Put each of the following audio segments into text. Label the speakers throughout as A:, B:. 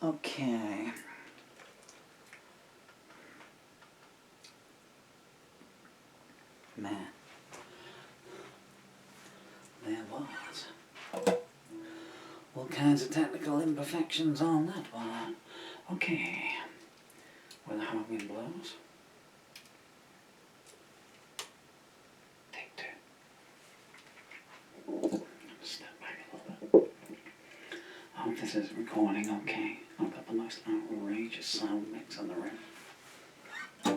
A: Okay. Man. There was all kinds of technical imperfections on that one. Okay. Where the hard wind blows. Take two. Step back a little bit. I hope this is recording okay. I've got the most outrageous sound mix in the room. I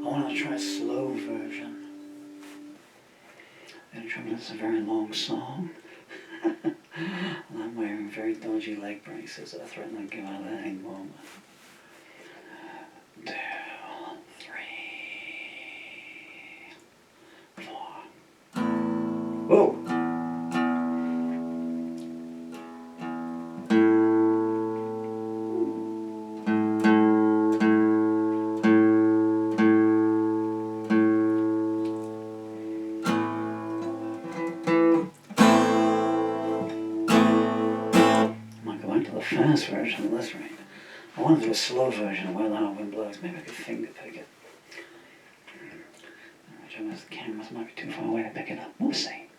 A: want to try a slow version. The trouble is it's a very long song. And I'm wearing very dodgy leg braces that I threaten to give out at any moment. 2, 3, 4. Whoa! Fast version of this rate. I want to do a slow version of Where the Hard Wind Blows. Maybe I could finger pick it. The cameras might be too far away to pick it up. We'll see.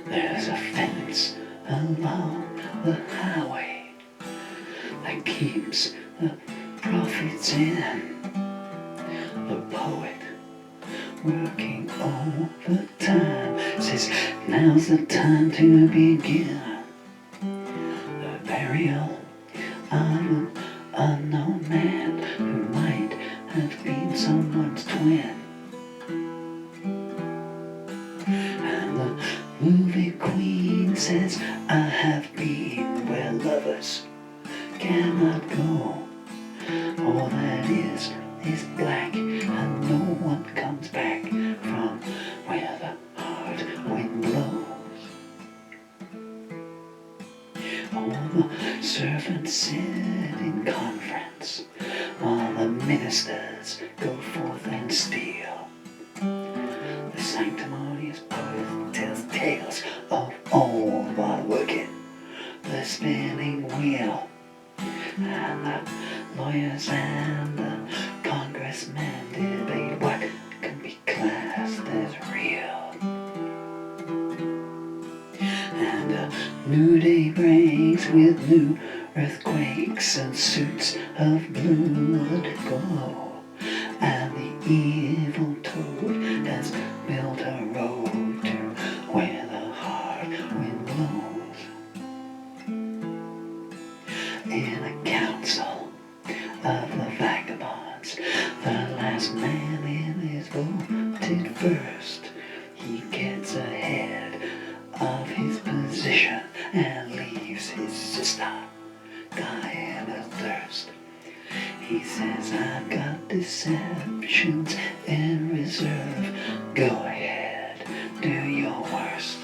A: There's a fence along the highway that keeps the prophets in. The poet, working overtime, says now's the time to begin the burial of an unknown man who might have been someone's twin. And the movie queen says, I have been where lovers cannot go. All that is black, and no one comes back from where the hard wind blows. All the servants sit in conference while the ministers go forth and steal. The sanctimonious poet tells tales of old while working the spinning wheel. And the lawyers and the congressmen debate what can be classed as real. And a new day breaks with new earthquakes and suits of blue that glow. And the evil toad has built a road to where the hard wind blows. In a council of the vagabonds, the last man in is voted first. He gets ahead of his position and leaves his sister dying of thirst. He says, I've got deceptions in reserve. Go ahead, do your worst.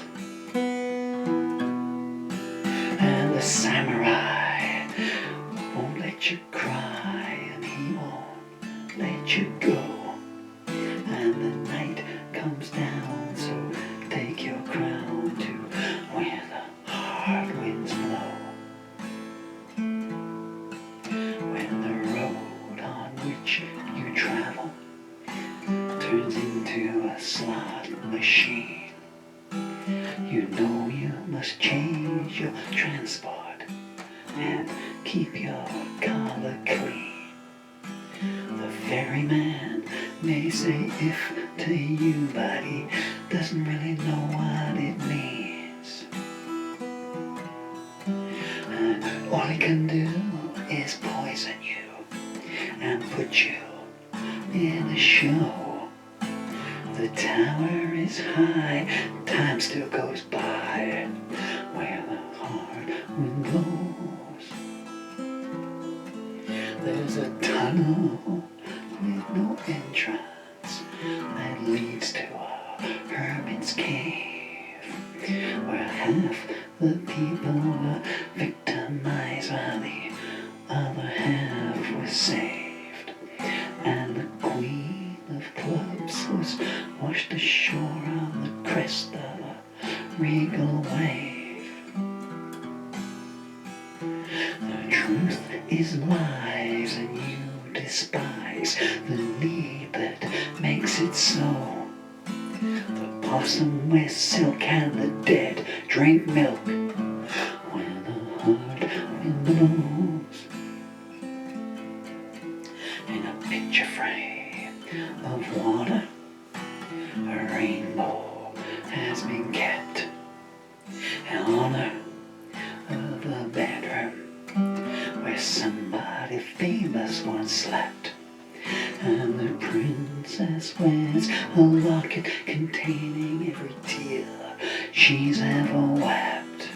A: And the samurai won't let you cry, and he won't let you go. And the night comes down, so take your crown to where the hard winds blow. When the road on which you travel turns into a slot machine, you know you must change your transport and keep your collar clean. The ferryman may say if to you, but he doesn't really know what it means. And all he can do is poison you and put you in a show. The tower is high, time still goes by where the hard wind blows. There's a tunnel with no entrance that leads to a hermit's cave where half the people were victimized while the other half was saved. And the queen of clubs was washed ashore on the crest of a regal wave. The truth is lies, and you despise the need that makes it so. The possum wears silk and the dead drink milk when the hard wind blows. In a picture frame of water, a rainbow has been kept in honor of a bedroom where somebody famous once slept. And the princess wears a locket containing every tear she's ever wept.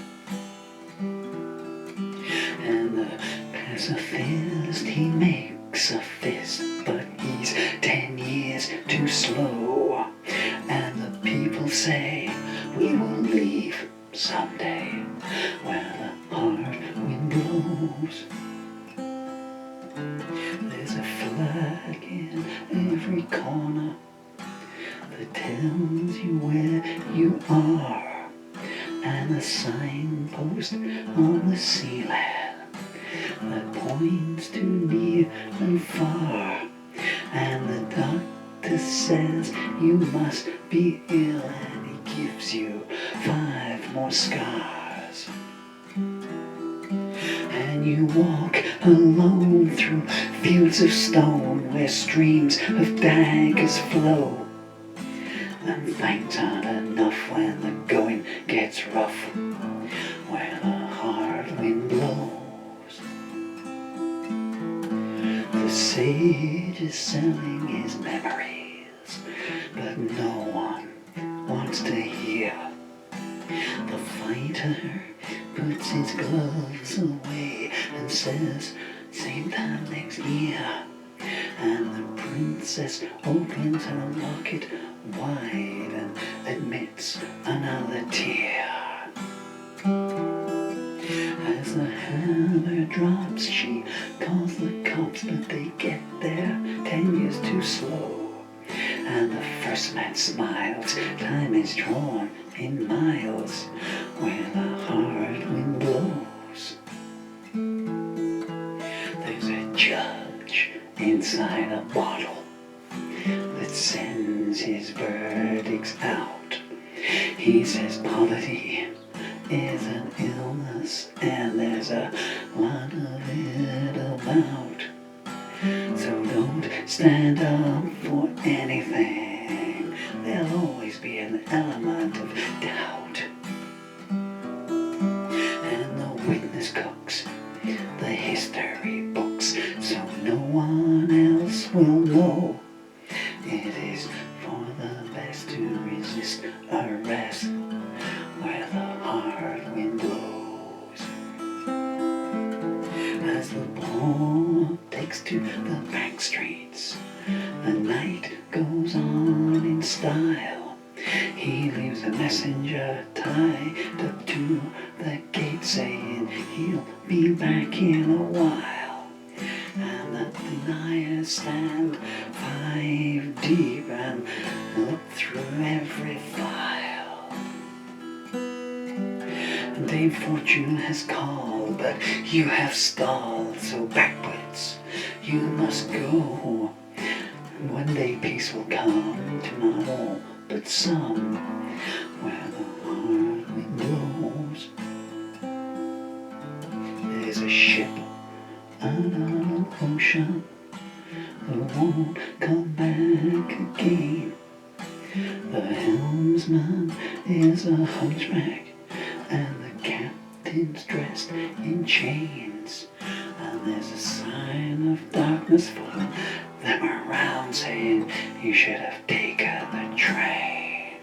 A: And the pacifist, he makes a fist, but he's 10 years too slow. And the people say, we will leave someday where the hard wind blows. There's a flag in every corner that tells you where you are, and a signpost on the ceiling that points to near and far. And the doctor says you must be ill, and he gives you 5 more scars. And you walk alone through fields of stone where streams of daggers flow. And things aren't enough when the going gets rough, where the hard wind blows. The sage is selling his memories, but no one wants to hear. The fighter puts his gloves away and says, same time next year. And the princess opens her locket wide and admits another tear. As the hammer drops, she calls the cops, but they get there 10 years too slow. And the first man smiles, time is drawn in miles where the hard wind blows. There's a judge inside a bottle that sends his verdicts out. He says poverty is an illness, and there's a lot of it about. So don't stand up for anything, there'll always be an element of doubt. And the witness cooks the history books so no one else will know. It is for the best to resist arrest where the hard wind blows. As the ball takes to the back streets, the night goes on in style. He leaves a messenger tied up to the gate saying he'll be back in a while. And the deniers stand 5 deep and look through every file. Dame Fortune has called, but you have stalled, so backwards you must go. One day peace will come to not all but some, where the hard wind blows. There's a ship out on an ocean that won't come back again. The helmsman is a hunchback, and the captain's dressed in chains. And there's a sign of darkness for them around saying you should have taken the train.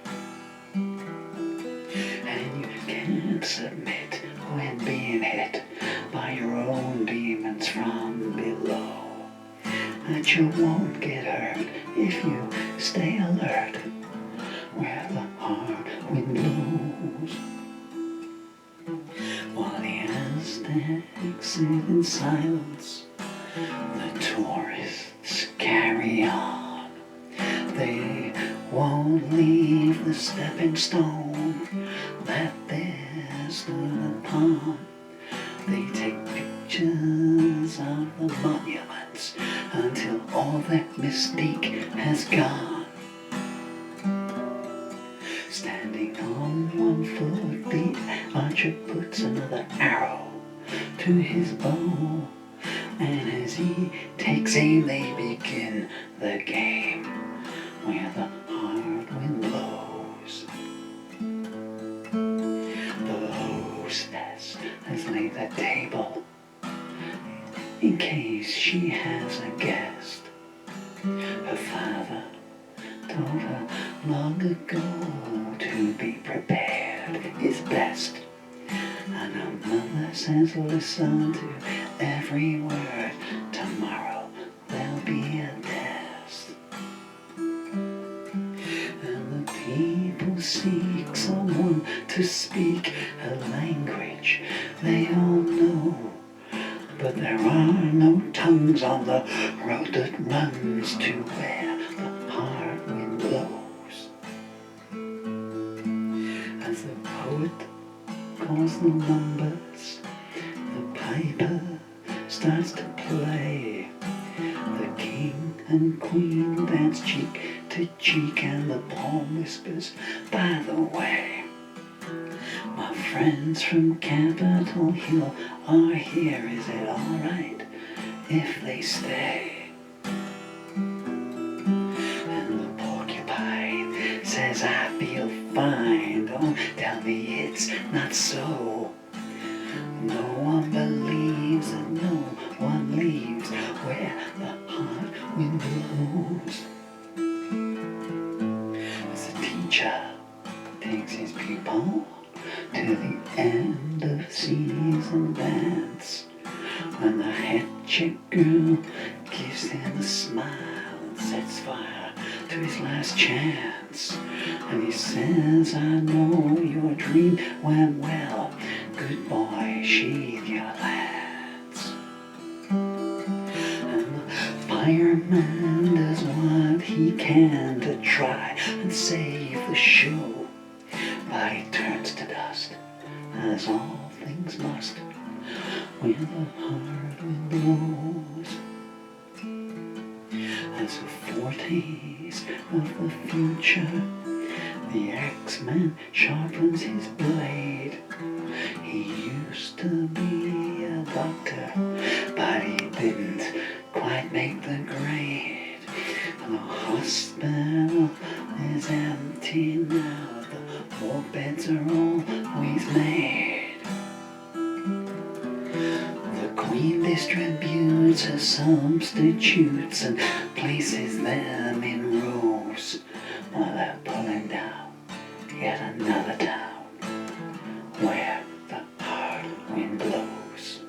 A: And you can't submit when being hit by your own demons from below. That you won't get hurt if you stay alert where the hard wind blows. they exit in silence. The tourists carry on. They won't leave the stepping stone that they stood upon. They take pictures of the monuments until all their mystique has gone. Standing on 1 foot, the archer puts another arrow to his bow, and as he takes aim, they begin the game where the hard wind blows. The hostess has laid the table in case she has a guest. Her father told her long ago to be prepared is best. And her mother says listen to every word, tomorrow there'll be a test. And the people seek someone to speak a language they all know, but there are no tongues on the road that runs to where the hard wind blows. As the poet calls the numbers, the piper starts to play. The king and queen dance cheek to cheek, and the palm whispers, by the way, my friends from Capitol Hill are here, is it alright if they stay? And the porcupine says I feel fine, don't tell me it's not so. No one believes and no one leaves where the hard wind blows. As the teacher takes his pupil to the end of season dance, when the head chick girl gives him a smile and sets fire to his last chance, and he says, I know your dream went well, good boy, sheathe your lance. And the fireman does what he can to try and save the show, but he turns to dust, as all things must, when the hard wind blows. As a foretaste of the future, the axeman sharpens his blade. He used to be a doctor, but he didn't quite make the grade. The hospital is empty now, the war beds are always made. The queen distributes her substitutes and places them in rows, while they're pulling down yet another town where the hard wind blows.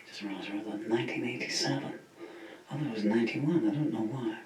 A: Just realized we're at 1987. I thought it was 91, I don't know why.